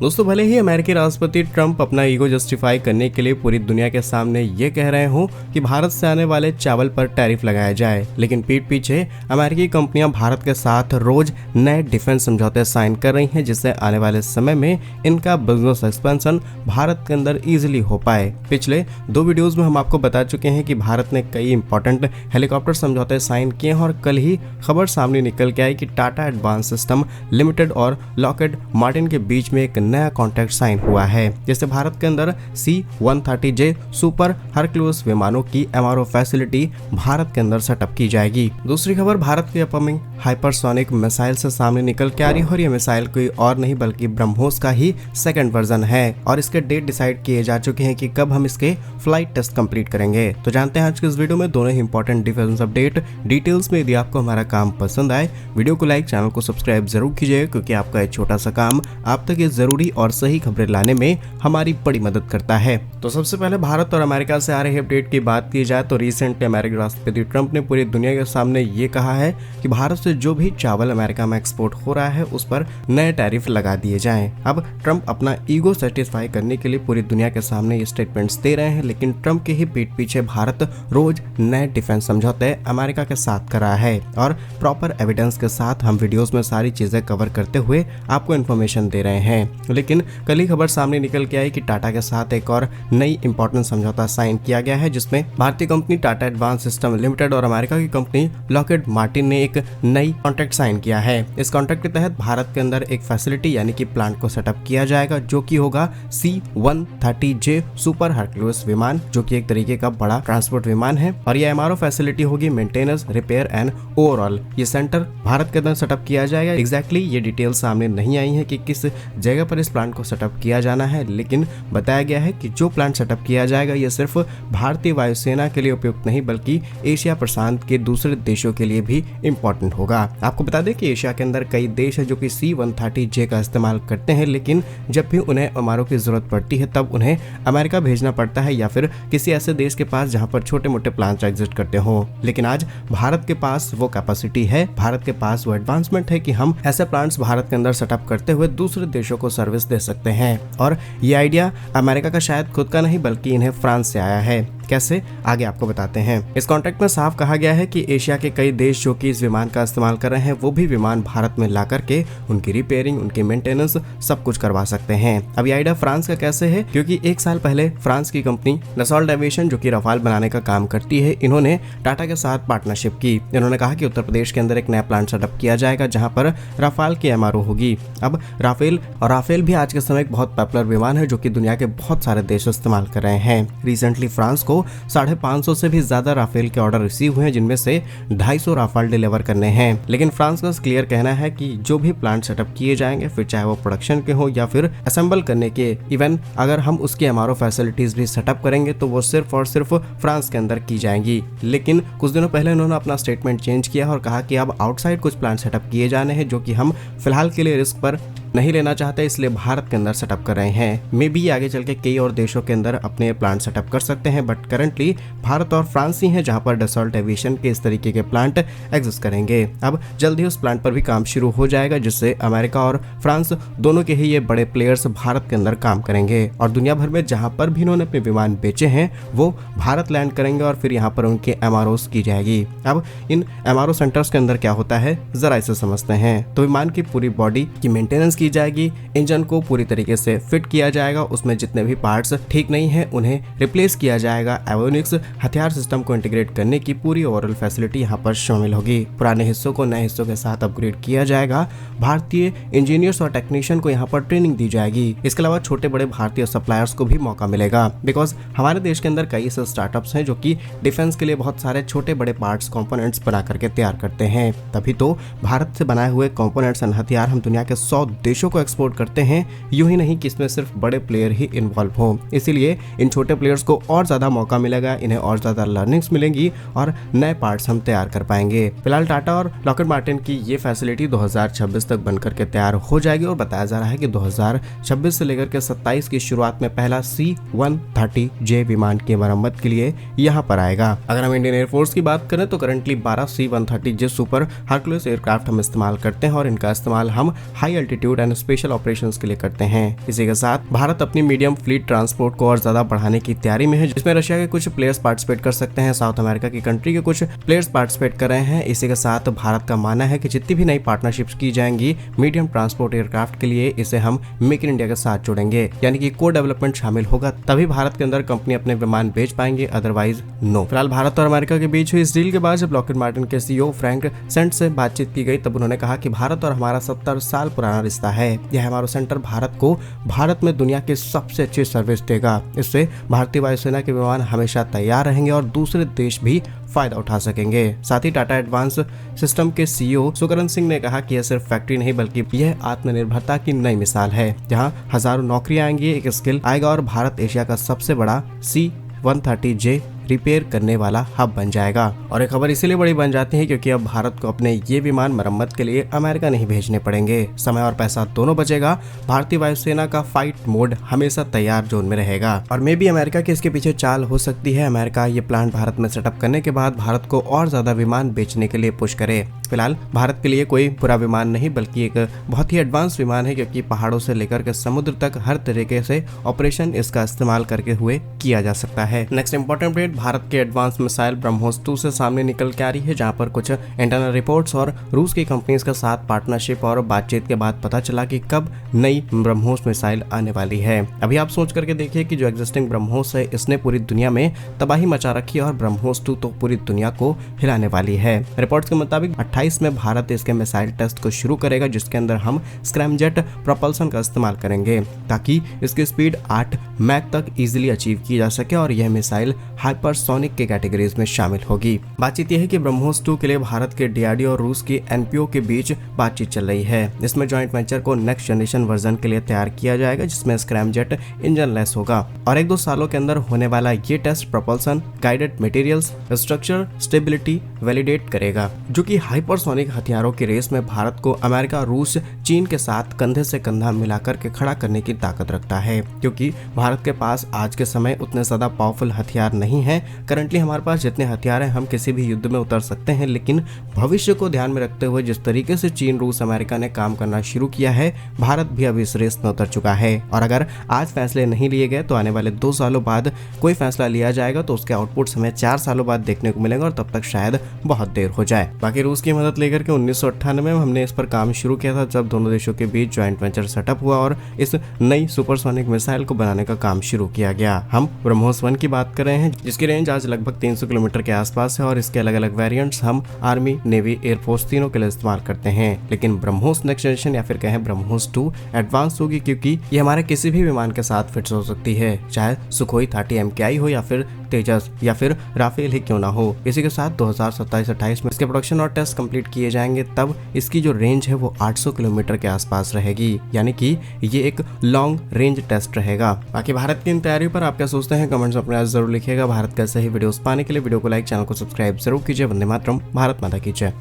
दोस्तों, भले ही अमेरिकी राष्ट्रपति ट्रंप अपना ईगो जस्टिफाई करने के लिए पूरी दुनिया के सामने ये कह रहे हो कि भारत से आने वाले चावल पर टैरिफ लगाया जाए, लेकिन पीठ पीछे अमेरिकी कंपनियां भारत के साथ रोज नए डिफेंस समझौते साइन कर रही हैं, जिससे आने वाले समय में इनका बिजनेस एक्सपेंशन भारत के अंदर इजीली हो पाए। पिछले 2 वीडियोस में हम आपको बता चुके हैं कि भारत ने कई इंपॉर्टेंट हेलीकॉप्टर समझौते साइन किए हैं और कल ही खबर सामने निकल के आई कि टाटा एडवांस सिस्टम लिमिटेड और लॉकहीड मार्टिन के बीच में एक नया कॉन्ट्रैक्ट साइन हुआ है, जिससे भारत के अंदर C-130J सुपर हरक्यूलिस विमानों की MRO फैसिलिटी भारत के अंदर सेटअप की जाएगी। दूसरी खबर भारत की अपकमिंग हाइपरसोनिक मिसाइल से सामने निकल के आ रही है और यह मिसाइल कोई और नहीं बल्कि ब्रह्मोस का ही सेकंड वर्जन है और इसके डेट डिसाइड किए जा चुके हैं कि कब हम इसके फ्लाइट टेस्ट कंप्लीट करेंगे। तो जानते हैं आज के इस वीडियो में दोनों ही इंपॉर्टेंट डिफेंस अपडेट डिटेल्स में। यदि आपको हमारा काम पसंद आए, वीडियो को लाइक, चैनल को सब्सक्राइब जरूर कीजिए, क्योंकि आपका एक छोटा सा काम आप तक ये जरूरी और सही खबरें लाने में हमारी बड़ी मदद करता है। तो सबसे पहले भारत और अमेरिका से आ रही अपडेट की बात की जाए तो रिसेंटली अमेरिकी राष्ट्रपति ट्रंप ने पूरी दुनिया के सामने ये कहा है कि भारत से जो भी चावल अमेरिका में एक्सपोर्ट हो रहा है उस पर नए टैरिफ लगा दिए जाएं। अब ट्रंप अपना ईगो सेटिस्फाई करने के लिए पूरी दुनिया के सामने ये स्टेटमेंट्स दे रहे हैं, लेकिन ट्रंप के ही पीठ पीछे भारत रोज नए डिफेंस समझौते अमेरिका के साथ कर रहा है और प्रॉपर एविडेंस के साथ हम वीडियोस में सारी चीजें कवर करते हुए आपको इन्फॉर्मेशन दे रहे हैं। लेकिन कल ही खबर सामने निकल के आई कि टाटा के साथ एक और नई इंपॉर्टेंट समझौता साइन किया गया है, जिसमें भारतीय company Tata advance system limited और अमेरिका की कंपनी लॉकहीड मार्टिन ने एक नई कॉन्ट्रैक्ट साइन किया है। इस कॉन्ट्रैक्ट के तहत भारत के अंदर एक फैसिलिटी यानी कि प्लांट को सेटअप किया जाएगा, जो कि होगा C-130J सुपर हरक्यूलिस विमान, जो कि एक तरीके का बड़ा ट्रांसपोर्ट विमान है और यह MRO फैसिलिटी होगी मेंटेनेंस, रिपेयर एंड ओवरऑल। ये सेंटर भारत के अंदर सेटअप किया जाएगा। एग्जैक्टली ये डिटेल सामने नहीं आई है कि किस जगह पर इस प्लांट को सेटअप किया जाना है, लेकिन बताया गया है कि जो प्लांट सेटअप किया जाएगा ये सिर्फ भारतीय वायुसेना के लिए उपयुक्त नहीं बल्कि एशिया प्रशांत के दूसरे देशों के लिए भी इम्पोर्टेंट होगा। आपको बता दें कि एशिया के अंदर कई देश है जो कि C-130J का इस्तेमाल करते हैं, लेकिन जब भी उन्हें MRO की जरूरत पड़ती है तब उन्हें अमेरिका भेजना पड़ता है या फिर किसी ऐसे देश के पास जहां पर छोटे मोटे प्लांट्स एग्जिस्ट करते हो। लेकिन आज भारत के पास वो कैपेसिटी है, भारत के पास वो एडवांसमेंट है कि हम ऐसे प्लांट्स भारत के अंदर सेटअप करते हुए दूसरे देशों को सर्विस दे सकते हैं। और ये आइडिया अमेरिका का शायद खुद का नहीं बल्कि इन्हें फ्रांस से आया है। कैसे, आगे आपको बताते हैं। इस कॉन्ट्रैक्ट में साफ कहा गया है कि एशिया के कई देश जो कि इस विमान का इस्तेमाल कर रहे हैं वो भी विमान भारत में ला करके उनकी रिपेयरिंग, उनकी मेंटेनेंस सब कुछ करवा सकते हैं। अब ये आइडिया फ्रांस का कैसे है, क्योंकि 1 साल पहले फ्रांस की कंपनी दसॉल्ट एविएशन जो कि रफाल बनाने का काम करती है, इन्होंने टाटा के साथ पार्टनरशिप की। इन्होंने कहा कि उत्तर प्रदेश के अंदर एक नया प्लांट सेटअप किया जाएगा जहां पर रफाल की MRO होगी। अब राफेल भी आज के समय एक बहुत पॉपुलर विमान है जो कि दुनिया के बहुत सारे देश इस्तेमाल कर रहे हैं। रिसेंटली फ्रांस को 550 से भी ज्यादा राफेल के ऑर्डर रिसीव हुए हैं, जिनमें से 250 राफेल डिलीवर करने हैं। लेकिन फ्रांस का क्लियर कहना है कि जो भी प्लांट सेटअप किए जाएंगे, फिर चाहे वो प्रोडक्शन के हो या फिर असेंबल करने के, इवन अगर हम उसकी MRO फैसिलिटीज भी सेटअप करेंगे तो वो सिर्फ और सिर्फ फ्रांस के अंदर की जाएंगी। लेकिन कुछ दिनों पहले उन्होंने अपना स्टेटमेंट चेंज किया और कहा कि अब आउटसाइड कुछ प्लांट सेटअप किए जाने हैं जो कि हम फिलहाल के लिए रिस्क पर नहीं लेना चाहते, इसलिए भारत के अंदर सेटअप कर रहे हैं। मे बी आगे चल के कई और देशों के अंदर अपने प्लांट सेटअप कर सकते हैं, बट करंटली भारत और फ्रांस ही हैं जहां पर डसॉल्ट एविएशन के इस तरीके के प्लांट एग्जिस्ट करेंगे। अब जल्द ही उस प्लांट पर भी काम शुरू हो जाएगा, जिससे अमेरिका और फ्रांस दोनों के ही ये बड़े प्लेयर्स भारत के अंदर काम करेंगे और दुनिया भर में जहां पर भी इन्होंने अपने विमान बेचे हैं वो भारत लैंड करेंगे और फिर यहाँ पर उनके MROs की जाएगी। अब इन MRO सेंटर्स के अंदर क्या होता है जरा इसे समझते हैं। तो विमान की पूरी बॉडी की मेंटेनेंस की जाएगी, इंजन को पूरी तरीके से फिट किया जाएगा, उसमें जितने भी पार्ट्स ठीक नहीं है उन्हें रिप्लेस किया जाएगा। एवियोनिक्स हथियार सिस्टम को इंटीग्रेट करने की पूरी ओवरऑल फैसिलिटी यहाँ पर शामिल होगी। पुराने हिस्सों को नए हिस्सों के साथ अपग्रेड किया जाएगा। भारतीय इंजीनियर्स और टेक्नीशियन को यहाँ पर ट्रेनिंग दी जाएगी। इसके अलावा छोटे बड़े भारतीय सप्लायर्स को भी मौका मिलेगा, बिकॉज हमारे देश के अंदर कई ऐसे स्टार्टअप्स हैं जो कि डिफेंस के लिए बहुत सारे छोटे बड़े पार्ट्स कंपोनेंट्स बना करके तैयार करते हैं। तभी तो भारत से बनाए हुए कंपोनेंट्स एंड हथियार हम दुनिया के 100 देशों को एक्सपोर्ट करते हैं। यूं ही नहीं कि इसमें सिर्फ बड़े प्लेयर ही इन्वॉल्व हो, इसीलिए इन छोटे प्लेयर्स को और ज्यादा मौका मिलेगा, इन्हें और ज्यादा लर्निंग्स मिलेंगी और नए पार्ट्स हम तैयार कर पाएंगे। फिलहाल टाटा और लॉकहीड मार्टिन की ये फैसिलिटी 2026 तक बनकर के तैयार हो जाएगी और बताया जा रहा है कि 2026 से लेकर के 27 की शुरुआत में पहला C-130J विमान की मरम्मत के लिए यहाँ पर आएगा। अगर हम इंडियन एयरफोर्स की बात करें तो currently 12 C-130J super Hercules aircraft हम इस्तेमाल करते हैं और इनका इस्तेमाल हम high altitude and special operations के लिए करते हैं। इसी के साथ भारत अपनी मीडियम फ्लीट ट्रांसपोर्ट को और ज्यादा बढ़ाने की तैयारी में है, जिसमें रशिया के कुछ प्लेयर्स पार्टिसिपेट कर सकते हैं, साउथ अमेरिका की कंट्री के कुछ प्लेयर्स पार्टिसिपेट कर रहे हैं। इसी के साथ भारत का मानना है कि जितनी भी नई पार्टनरशिप्स की जाएंगी मीडियम ट्रांसपोर्ट एयरक्राफ्ट के लिए, इसे हम मेक इन इंडिया के साथ जोड़ेंगे, यानी कि को डेवलपमेंट शामिल होगा, तभी भारत के अंदर कंपनी अपने विमान बेच पाएंगे, अदरवाइज नो। फिलहाल भारत और अमेरिका के बीच हुई इस डील के बाद जब लॉकहीड मार्टिन के सीईओ फ्रैंक सेंट से बातचीत की गई, तब उन्होंने कहा कि भारत और हमारा 70 साल पुराना रिश्ता है। यह हमारा सेंटर भारत में दुनिया की सबसे अच्छी सर्विस देगा। इससे भारतीय वायुसेना के विमान हमेशा तैयार रहेंगे और दूसरे देश भी फायदा उठा सकेंगे। साथ ही टाटा एडवांस सिस्टम के सीईओ सुकरण सिंह ने कहा कि यह सिर्फ फैक्ट्री नहीं बल्कि यह आत्मनिर्भरता की नई मिसाल है, जहां हजारों नौकरियां आएंगी, एक स्किल आएगा और भारत एशिया का सबसे बड़ा C-130J रिपेयर करने वाला हब बन जाएगा। और एक खबर इसीलिए बड़ी बन जाती है क्योंकि अब भारत को अपने ये विमान मरम्मत के लिए अमेरिका नहीं भेजने पड़ेंगे। समय और पैसा दोनों बचेगा। भारतीय वायुसेना का फाइट मोड हमेशा तैयार जोन में रहेगा और मे भी अमेरिका की इसके पीछे चाल हो सकती है। अमेरिका ये प्लांट भारत में सेटअप करने के बाद भारत को और ज्यादा विमान बेचने के लिए पुश करे। फिलहाल भारत के लिए कोई बुरा विमान नहीं बल्कि एक बहुत ही एडवांस विमान है, क्योंकि पहाड़ों से लेकर के समुद्र तक हर तरीके से ऑपरेशन इसका इस्तेमाल करके हुए किया जा सकता है। नेक्स्ट इंपॉर्टेंट अपडेट, भारत के एडवांस मिसाइल ब्रह्मोस 2 से सामने निकल के आ रही है, जहां पर कुछ इंटरनल रिपोर्ट्स और रूस की कंपनीज के साथ पार्टनरशिप और बातचीत के बाद पता चला कि कब नई ब्रह्मोस मिसाइल आने वाली है। अभी आप सोच करके देखिए कि जो एग्जिस्टिंग ब्रह्मोस है इसने पूरी दुनिया में तबाही मचा रखी है और ब्रह्मोस 2 तो पूरी दुनिया को हिलाने वाली है। रिपोर्ट्स के मुताबिक 28 में भारत इसके मिसाइल टेस्ट को शुरू करेगा, जिसके अंदर हम स्क्रैमजेट प्रोपल्सन का इस्तेमाल करेंगे ताकि इसकी स्पीड 8 मैक तक इजीली अचीव की जा सके और यह मिसाइल हाइपरसोनिक के कैटेगरीज में शामिल होगी। बातचीत यह है कि ब्रह्मोस 2 के लिए भारत के डीआरडीओ और रूस की एनपीओ के बीच बातचीत चल रही है। इसमें जॉइंट वेंचर को नेक्स्ट जनरेशन वर्जन के लिए तैयार किया जाएगा, जिसमें स्क्रैमजेट इंजन लेस होगा और 1-2 सालों के अंदर होने वाला ये test propulsion, guided materials, structure, stability validate करेगा, जो कि हाइपरसोनिक हथियारों की रेस में भारत को अमेरिका, रूस, चीन के साथ कंधे से कंधा मिलाकर के खड़ा करने की ताकत रखता है। क्योंकि भारत के पास आज के समय उतने ज्यादा पावरफुल हथियार नहीं है। करंटली हमारे पास जितने हथियार हैं हम किसी भी युद्ध में उतर सकते हैं, लेकिन भविष्य को ध्यान में रखते हुए जिस तरीके से चीन, रूस, अमेरिका ने काम करना शुरू किया है, भारत भी अब इस रेस में उतर चुका है। और अगर आज फैसले नहीं लिए गए तो आने वाले 2 सालों बाद कोई फैसला लिया जाएगा तो उसके आउटपुट्स हमें 4 सालों बाद देखने को मिलेंगे और तब तक शायद बहुत देर हो जाए। बाकी रूस की मदद लेकर के 1998 में हमने इस पर काम शुरू किया था, जब दोनों देशों के बीच ज्वाइंट वेंचर सेटअप हुआ और इस नई सुपरसोनिक मिसाइल को बनाने का काम शुरू किया गया। हम ब्रह्मोस 1 की बात कर रहे हैं, जिसकी रेंज आज लगभग 300 किलोमीटर के आसपास है और इसके अलग अलग वेरिएंट्स हम आर्मी, नेवी, एयरफोर्स तीनों के लिए इस्तेमाल करते हैं। लेकिन ब्रह्मोस नेक्स्ट जनरेशन या फिर कहें ब्रह्मोस 2 एडवांस होगी, क्योंकि ये हमारे किसी भी विमान के साथ फिट हो सकती है, चाहे सुखोई 30 MKI हो या फिर तेजस या फिर राफेल ही क्यों ना हो। इसी के साथ 2027-28 में इसके प्रोडक्शन और टेस्ट कंप्लीट किए जाएंगे, तब इसकी जो रेंज है वो 800 किलोमीटर के आसपास रहेगी, यानी कि ये एक लॉन्ग रेंज टेस्ट रहेगा। बाकी भारत की इन तैयारियों पर आप क्या सोचते हैं, कमेंट्स में अपने राय जरूर लिखिएगा। भारत का सही वीडियोस पाने के लिए वीडियो को लाइक, चैनल को सब्सक्राइब जरूर कीजिए। वंदे मातरम, भारत माता की जय।